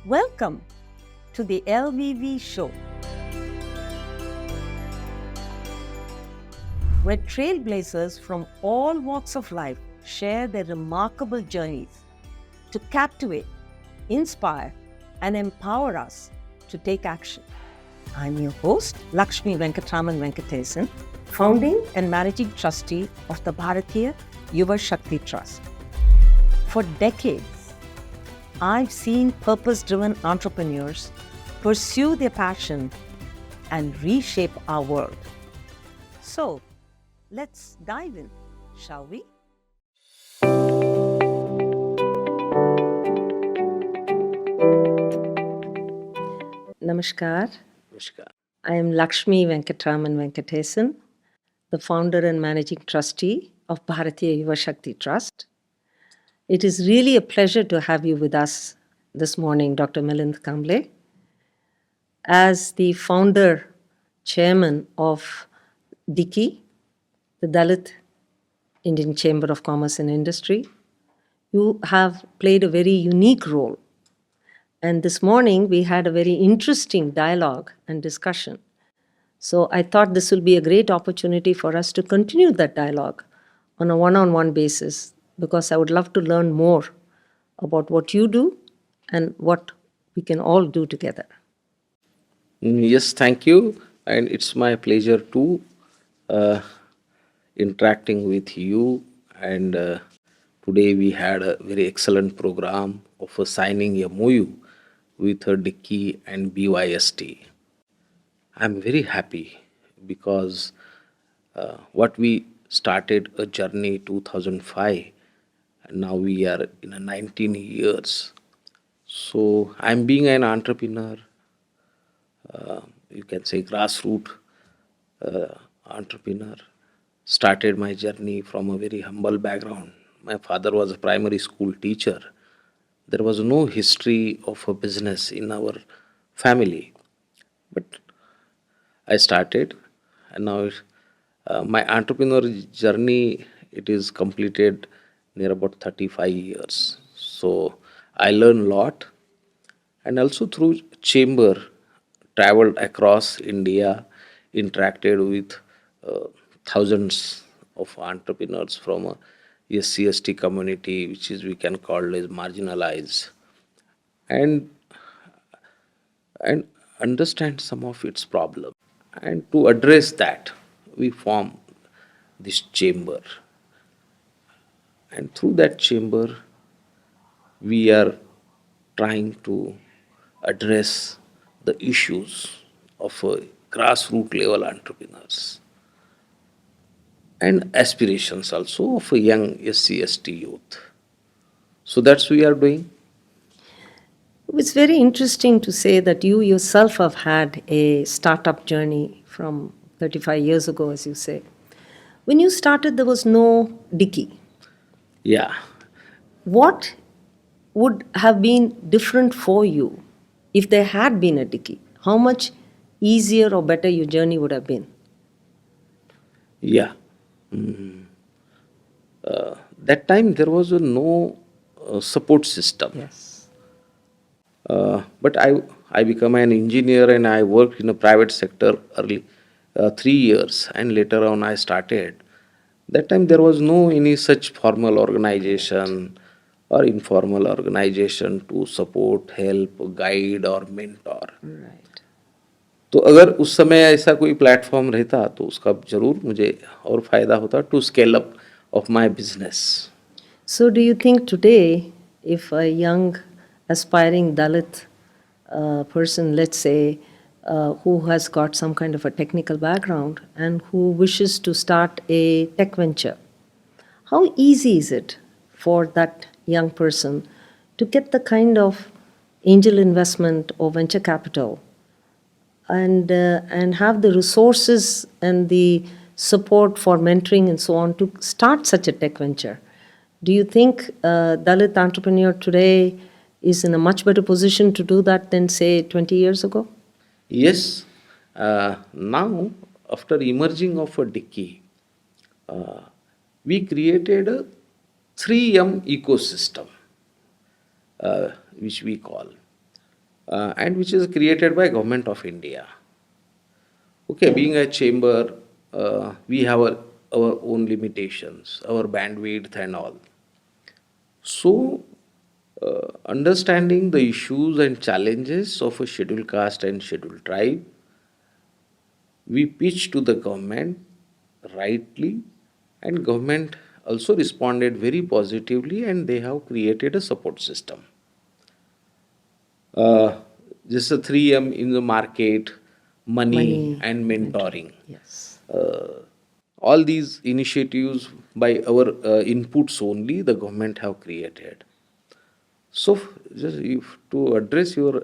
Welcome to the LVV Show, where trailblazers from all walks of life share their remarkable journeys to captivate, inspire, and empower us to take action. I'm your host, Lakshmi Venkataraman Venkatesan, founding and managing trustee of the Bharatiya Yuva Shakti Trust. For decades, I've seen purpose-driven entrepreneurs pursue their passion and reshape our world. So, let's dive in, shall we? Namaskar. Namaskar. I am Lakshmi Venkataraman Venkatesan, the founder and managing trustee of Bharatiya Yuva Shakti Trust. It is really a pleasure to have you with us this morning, Dr. Milind Kamble. As the founder, chairman of DICCI, the Dalit Indian Chamber of Commerce and Industry, you have played a very unique role. And this morning, we had a very interesting dialogue and discussion. So I thought this will be a great opportunity for us to continue that dialogue on a one-on-one basis, because I would love to learn more about what you do and what we can all do together. Yes, thank you. And it's my pleasure to interacting with you. And today we had a very excellent program of signing a MOU with DICCI and BYST. I'm very happy because what we started a journey 2005, and now we are in a 19 years. So I'm being an entrepreneur, you can say grassroots entrepreneur. Started my journey from a very humble background. My father was a primary school teacher. There was no history of a business in our family, but I started, and now my entrepreneur journey, it is completed near about 35 years. So I learned a lot, and also through chamber traveled across India, interacted with thousands of entrepreneurs from a SC/ST community, which is we can call as marginalized, and and understand some of its problem. And to address that, we form this chamber. And through that chamber, we are trying to address the issues of grassroots level entrepreneurs and aspirations also of a young SC/ST youth. So that's we are doing. It's very interesting to say that you yourself have had a startup journey from 35 years ago, as you say. When you started, there was no DICCI. Yeah. What would have been different for you if there had been a DICCI? How much easier or better your journey would have been? Yeah. That time there was no support system. Yes. But I became an engineer and I worked in a private sector early 3 years, and later on I started. That time there was no any such formal organization or informal organization to support, help, guide or mentor. Right. तो अगर उस समय ऐसा कोई platform रहता तो उसका जरूर मुझे और फायदा होता to scale up of my business. So, do you think today, if a young aspiring Dalit person, let's say, who has got some kind of a technical background and who wishes to start a tech venture, how easy is it for that young person to get the kind of angel investment or venture capital and have the resources and the support for mentoring and so on to start such a tech venture? Do you think Dalit entrepreneur today is in a much better position to do that than, say, 20 years ago? Yes. Now, after emerging of a DICCI, we created a 3M ecosystem, which we call. and which is created by Government of India. Okay, being a chamber, we have our own limitations, our bandwidth and all. So, understanding the issues and challenges of a scheduled caste and scheduled tribe, we pitched to the government rightly, and government also responded very positively, and they have created a support system. Uh, just a 3M in the market, money and mentoring. Yes. All these initiatives by our inputs only the government have created. So, just if to address your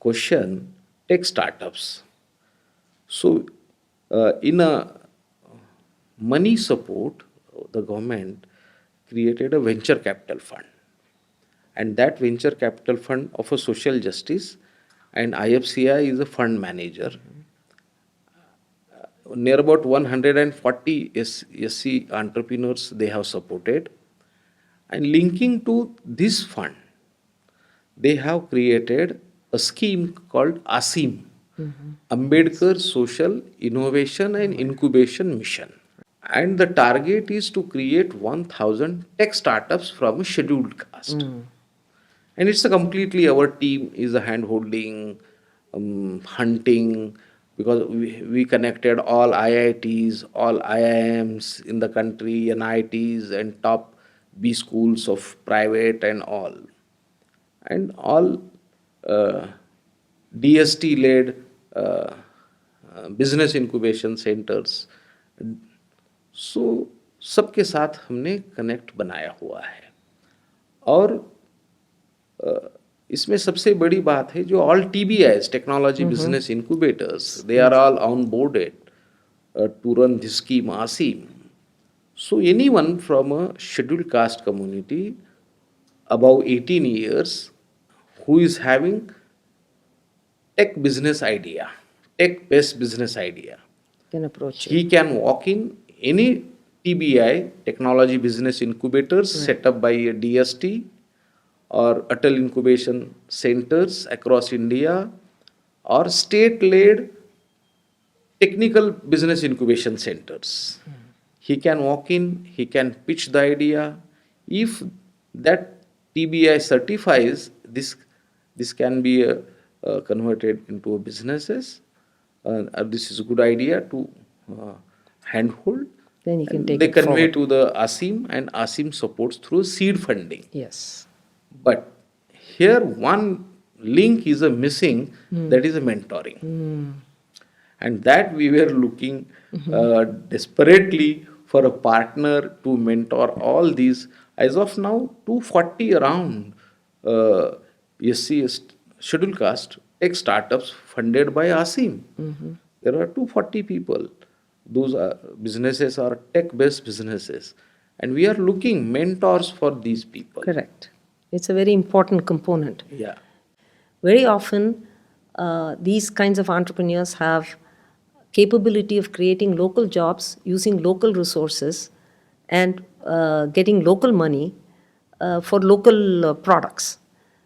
question, tech startups. So, in a money support, the government created a venture capital fund, and that venture capital fund of a social justice, and IFCI is a fund manager. Near about 140 SC entrepreneurs they have supported, and linking to this fund, they have created a scheme called ASIM, Ambedkar Social Innovation and Incubation Mission. And the target is to create 1000 tech startups from a scheduled caste. And it's a completely our team is a hand holding, hunting, because we connected all IITs, all IIMs in the country, NITs, and top B schools of private and all. And all DST led business incubation centers. सो सबके साथ हमने connect बनाया हुआ है, और इसमें सबसे बड़ी बात है जो all TBIs technology business incubators they are all onboarded to run this scheme ASIM. So anyone from a scheduled caste community above 18 years who is having tech business idea, tech based business idea, Can approach he can walk in any TBI, technology business incubators set up by a DST or Atal incubation centers across India, or state led technical business incubation centers. He can walk in, he can pitch the idea. If that TBI certifies this can be converted into a businesses, this is a good idea to handhold. Then you can take They it convey forward. to the ASIM, and ASIM supports through seed funding. Yes. But here one link is a missing, that is a mentoring. And that we were looking desperately for a partner to mentor all these. As of now, 240 around SC scheduled caste tech startups funded by ASIM. There are 240 people. Those businesses are tech-based businesses. And we are looking mentors for these people. Correct. It's a very important component. Yeah. Very often, these kinds of entrepreneurs have capability of creating local jobs using local resources and getting local money for local products.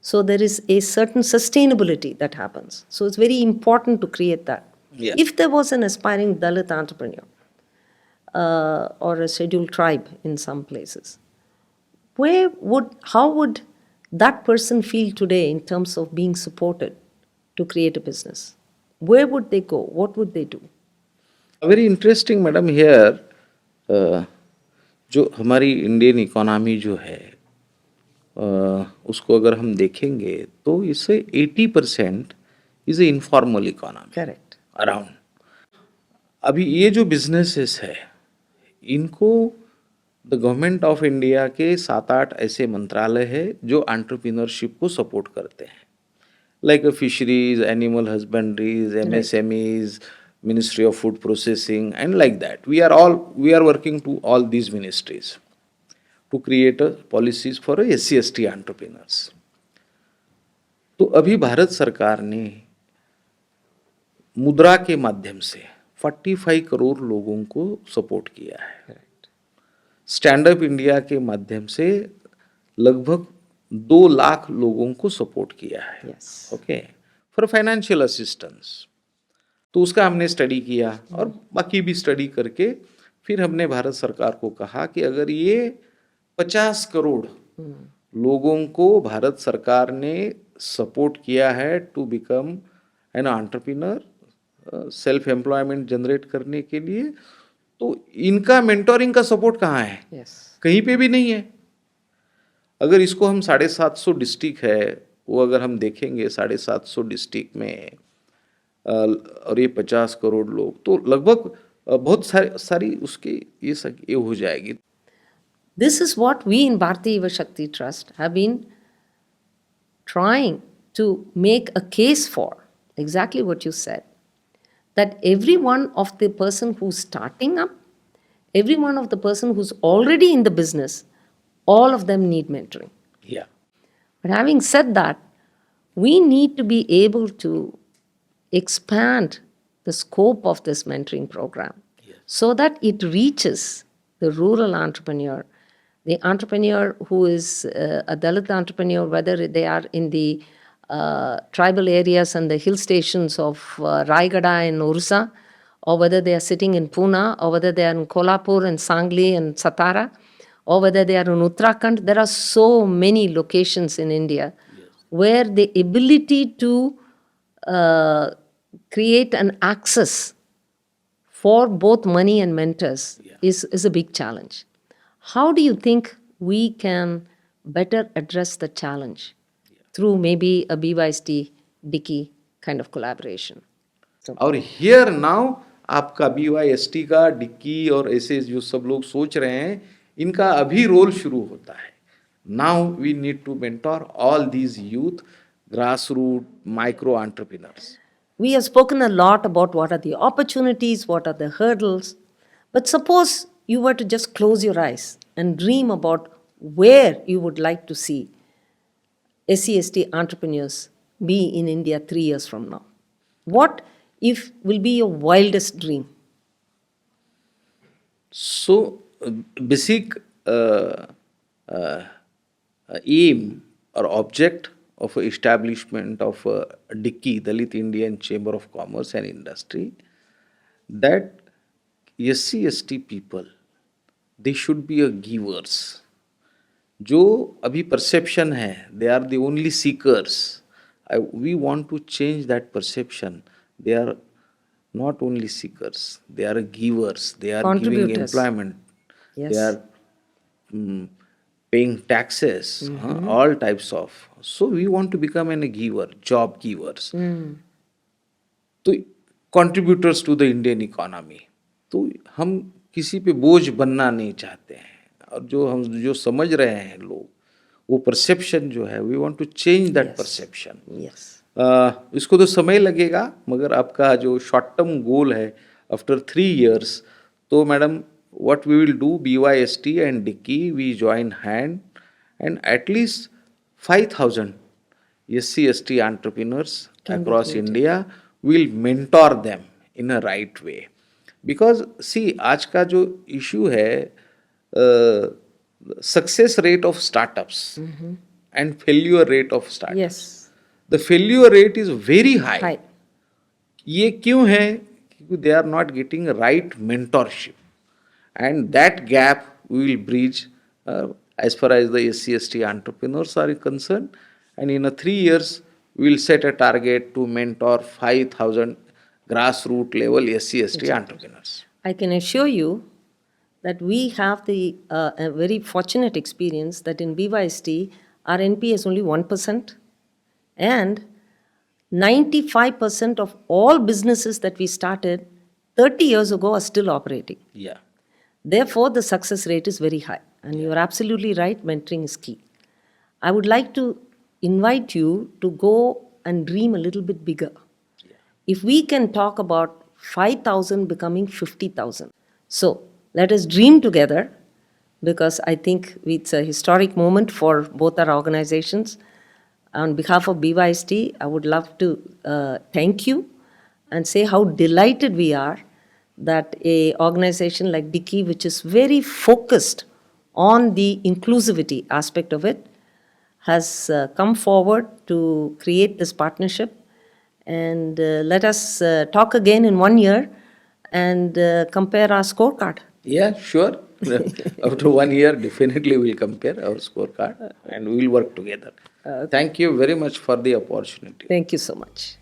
So there is a certain sustainability that happens. So it's very important to create that. Yeah. If there was an aspiring Dalit entrepreneur or a scheduled tribe in some places, how would that person feel today in terms of being supported to create a business? Where would they go? What would they do? Very interesting, madam. Here, जो हमारी Indian economy जो है, उसको अगर हम देखेंगे तो इससे 80% is a informal economy. Correct. Around. अभी ये जो बिजनेसेस है, इनको द गवर्नमेंट ऑफ इंडिया के 7-8 ऐसे मंत्रालय है जो एंटरप्रेन्योरशिप को सपोर्ट करते हैं, like fisheries, animal husbandries, MSMEs, Ministry of Food Processing, and like that. We are working to all these ministries to create a policies for a SC/ST entrepreneurs. तो अभी भारत सरकार ने मुद्रा के माध्यम से 45 करोड़ लोगों को सपोर्ट किया है. स्टैंड अप इंडिया के माध्यम से लगभग 2 लाख लोगों को सपोर्ट किया है. Yes. Okay. For financial assistance. तो उसका हमने स्टडी किया और बाकी भी स्टडी करके फिर हमने भारत सरकार को कहा कि अगर ये 50 करोड़ लोगों को भारत सरकार ने सपोर्ट किया है to become an entrepreneur, self employment generate करने के लिए, तो इनका मेंटोरिंग का सपोर्ट कहाँ है? Yes. कहीं पे भी नहीं है। अगर इसको हम 750 डिस्ट्रिक्ट है वो अगर हम देखेंगे 750 डिस्ट्रिक्ट में और ये 50 करोड़ लोग, तो लगभग बहुत सारी उसकी ये हो जाएगी। This is what we in Bharatiya Yuva Shakti Trust have been trying to make a case for, exactly what you said, that every one of the person who's starting up, every one of the person who's already in the business, all of them need mentoring. Yeah. But having said that, we need to be able to expand the scope of this mentoring program so that it reaches the rural entrepreneur, the entrepreneur who is a Dalit entrepreneur, whether they are in the tribal areas and the hill stations of Raigada and Orissa, or whether they are sitting in Pune, or whether they are in Kolhapur and Sangli and Satara, or whether they are in Uttarakhand. There are so many locations in India where the ability to create an access for both money and mentors is a big challenge. How do you think we can better address the challenge through maybe a BYST DICCI kind of collaboration? और here now आपका BYST का dicky और ऐसे जो सब लोग सोच रहे हैं, इनका अभी रोल शुरू होता है. Now we need to mentor all these youth, grassroots, micro entrepreneurs. We have spoken a lot about what are the opportunities, what are the hurdles. But suppose you were to just close your eyes and dream about where you would like to see SC/ST entrepreneurs be in India 3 years from now. What if will be your wildest dream? So, basic aim or object of establishment of DICCI, Dalit Indian Chamber of Commerce and Industry, that SC/ST people, they should be a givers. जो अभी perception है, they are the only seekers. We want to change that perception. They are not only seekers, they are givers. They are giving employment. Yes. They are paying taxes, all types of. So we want to become a giver, job givers. तो contributors to the Indian economy. तो हम किसी पे बोझ बनना नहीं चाहते हैं. और जो समझ रहे हैं लोग, वो perception जो है, we want to change that perception. Yes. इसको तो समय लगेगा, मगर आपका जो शॉर्ट टर्म गोल है आफ्टर 3 years, तो madam what we will do, BYST and DICCI, we join hand, and at least 5,000 SC/ST entrepreneurs across India will mentor them in a right way. Because see, आज का जो issue है, success rate of startups and failure rate of startups. Yes. The failure rate is very high. Hi. ये क्यों है? क्योंकि they are not getting right mentorship. And that gap we will bridge as far as the SC/ST entrepreneurs are concerned. And in 3 years, we will set a target to mentor 5,000 grassroots level SC/ST entrepreneurs. I can assure you that we have the a very fortunate experience that in BYST, our NP is only 1%, and 95% of all businesses that we started 30 years ago are still operating. Yeah. Therefore, the success rate is very high. And you are absolutely right, mentoring is key. I would like to invite you to go and dream a little bit bigger. If we can talk about 5,000 becoming 50,000. So, let us dream together, because I think it's a historic moment for both our organizations. On behalf of BYST, I would love to thank you and say how delighted we are that a organization like DICCI, which is very focused on the inclusivity aspect of it, has come forward to create this partnership. And let us talk again in 1 year and compare our scorecard. Yeah, sure. After 1 year, definitely we'll compare our scorecard and we'll work together. Thank you very much for the opportunity. Thank you so much.